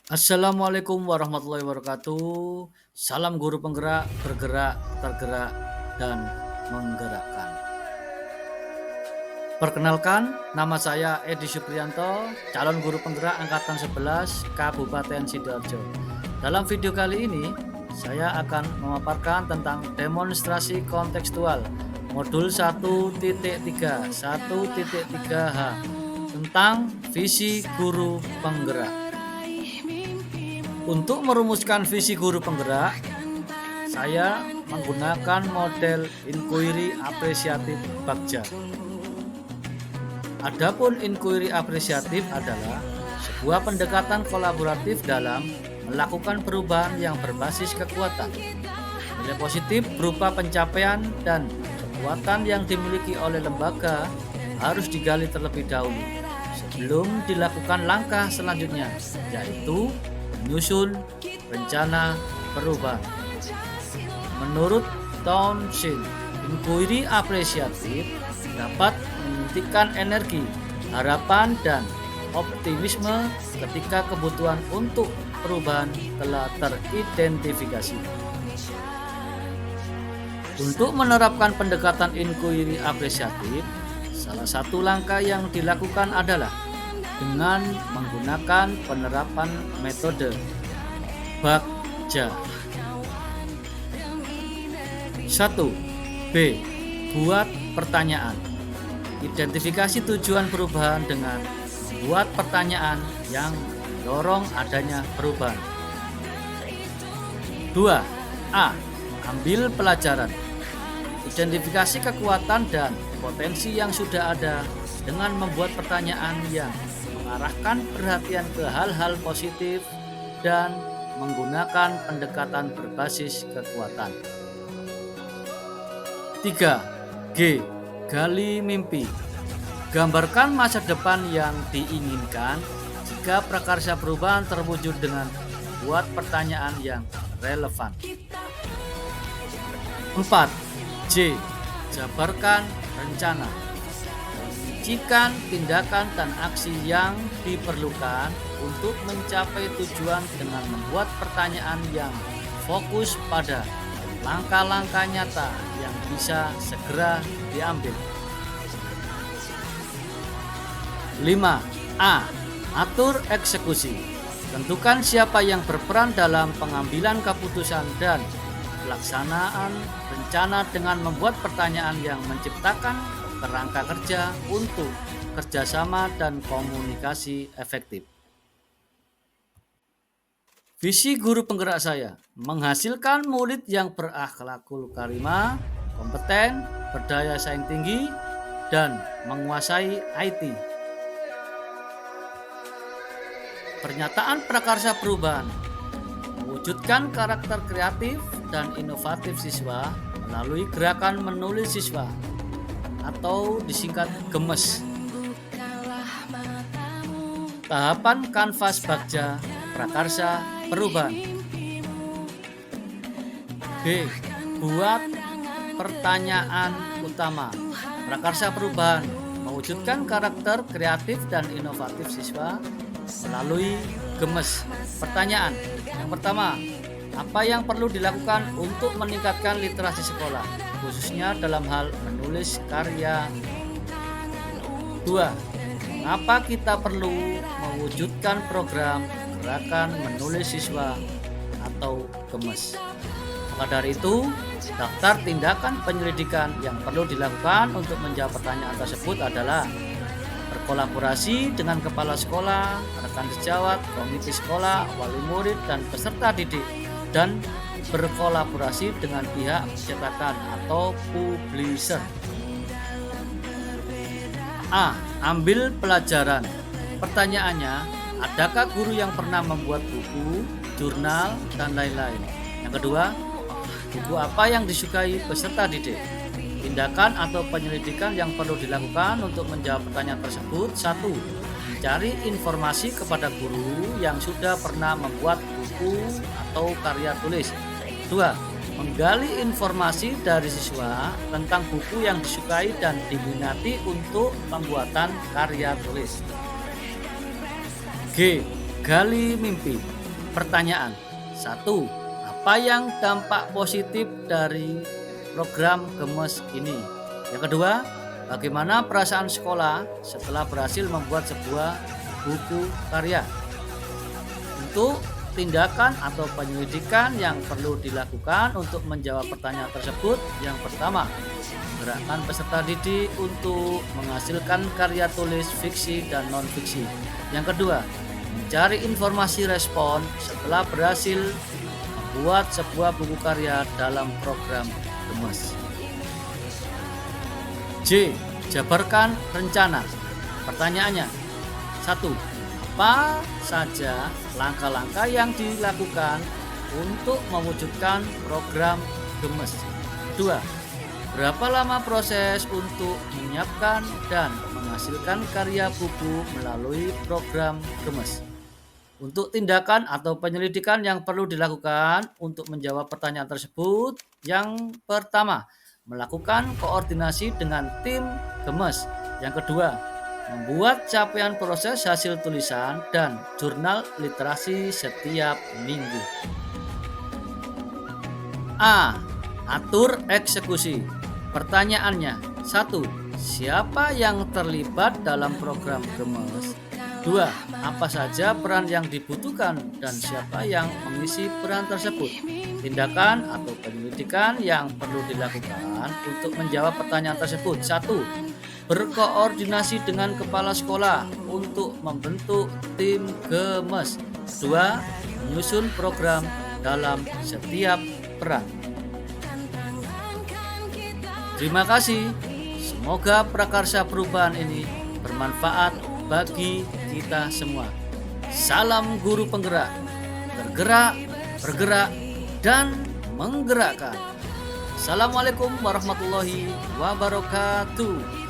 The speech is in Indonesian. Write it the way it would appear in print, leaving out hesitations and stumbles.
Assalamualaikum warahmatullahi wabarakatuh. Salam guru penggerak, bergerak, tergerak, dan menggerakkan. Perkenalkan, nama saya Edi Supriyanto, calon guru penggerak angkatan 11 Kabupaten Sidoarjo. Dalam video kali ini, saya akan memaparkan tentang demonstrasi kontekstual modul 1.3 tentang visi guru penggerak. Untuk merumuskan visi guru penggerak, saya menggunakan model inquiry apresiatif Bagja. Adapun inquiry apresiatif adalah sebuah pendekatan kolaboratif dalam melakukan perubahan yang berbasis kekuatan. Nilai positif berupa pencapaian dan kekuatan yang dimiliki oleh lembaga harus digali terlebih dahulu sebelum dilakukan langkah selanjutnya, yaitu menyusun rencana perubahan. Menurut Townsend, inquiry apresiatif dapat menyuntikkan energi, harapan, dan optimisme ketika kebutuhan untuk perubahan telah teridentifikasi. Untuk menerapkan pendekatan inquiry apresiatif, salah satu langkah yang dilakukan adalah dengan menggunakan penerapan metode Bagja. 1. B. Buat pertanyaan. Identifikasi tujuan perubahan dengan membuat pertanyaan yang mendorong adanya perubahan. 2. A. Ambil pelajaran. Identifikasi kekuatan dan potensi yang sudah ada dengan membuat pertanyaan yang mengarahkan perhatian ke hal-hal positif dan menggunakan pendekatan berbasis kekuatan. 3. G. Gali mimpi. Gambarkan masa depan yang diinginkan jika prakarsa perubahan terwujud dengan membuat pertanyaan yang relevan. 4. J. Jabarkan rencana. Rincikan tindakan dan aksi yang diperlukan untuk mencapai tujuan dengan membuat pertanyaan yang fokus pada langkah-langkah nyata yang bisa segera diambil. 5. A. Atur eksekusi. Tentukan siapa yang berperan dalam pengambilan keputusan dan pelaksanaan rencana dengan membuat pertanyaan yang menciptakan kerangka kerja untuk kerjasama dan komunikasi efektif. Visi guru penggerak saya menghasilkan murid yang berakhlakul karimah, kompeten, berdaya saing tinggi, dan menguasai IT. Pernyataan prakarsa perubahan mewujudkan karakter kreatif dan inovatif siswa melalui gerakan menulis siswa atau disingkat GEMES. Tahapan kanvas Bagja prakarsa perubahan. B. Buat pertanyaan utama. Prakarsa perubahan mewujudkan karakter kreatif dan inovatif siswa melalui GEMES. Pertanyaan yang pertama, apa yang perlu dilakukan untuk meningkatkan literasi sekolah, khususnya dalam hal menulis karya? 2. Mengapa kita perlu mewujudkan program gerakan menulis siswa atau GEMES? Maka dari itu, daftar tindakan penyelidikan yang perlu dilakukan untuk menjawab pertanyaan tersebut adalah berkolaborasi dengan kepala sekolah, rekan sejawat, komite sekolah, wali murid, dan peserta didik, dan berkolaborasi dengan pihak cetakan atau publisher. A. Ambil pelajaran. Pertanyaannya, adakah guru yang pernah membuat buku, jurnal, dan lain-lain? Yang kedua, buku apa yang disukai peserta didik? Tindakan atau penyelidikan yang perlu dilakukan untuk menjawab pertanyaan tersebut. 1. Mencari informasi kepada guru yang sudah pernah membuat buku atau karya tulis. 2. Menggali informasi dari siswa tentang buku yang disukai dan diminati untuk pembuatan karya tulis. G. Gali mimpi. pertanyaan. 1. Apa yang dampak positif dari program Gemes ini? Yang kedua, bagaimana perasaan sekolah setelah berhasil membuat sebuah buku karya? Untuk tindakan atau penyelidikan yang perlu dilakukan untuk menjawab pertanyaan tersebut. Yang pertama, gerakan peserta didik untuk menghasilkan karya tulis fiksi dan non-fiksi. Yang kedua, mencari informasi respon setelah berhasil membuat sebuah buku karya dalam program Gemes. J. Jabarkan rencana. Pertanyaannya, 1. Apa saja langkah-langkah yang dilakukan untuk mewujudkan program Gemes? 2. Berapa lama proses untuk menyiapkan dan menghasilkan karya buku melalui program Gemes? Untuk tindakan atau penyelidikan yang perlu dilakukan untuk menjawab pertanyaan tersebut. Yang pertama, melakukan koordinasi dengan tim Gemes. Yang kedua, membuat capaian proses hasil tulisan dan jurnal literasi setiap minggu. A. Atur eksekusi. Pertanyaannya, 1. Siapa yang terlibat dalam program Gemes? 2. Apa saja peran yang dibutuhkan dan siapa yang mengisi peran tersebut? Tindakan atau penyelidikan yang perlu dilakukan untuk menjawab pertanyaan tersebut. 1. Berkoordinasi dengan kepala sekolah untuk membentuk tim Gemes. 2. Menyusun program dalam setiap peran. Terima kasih. Semoga prakarsa perubahan ini bermanfaat bagi kita semua. Salam guru penggerak, bergerak, bergerak, dan menggerakkan. Assalamualaikum warahmatullahi wabarakatuh.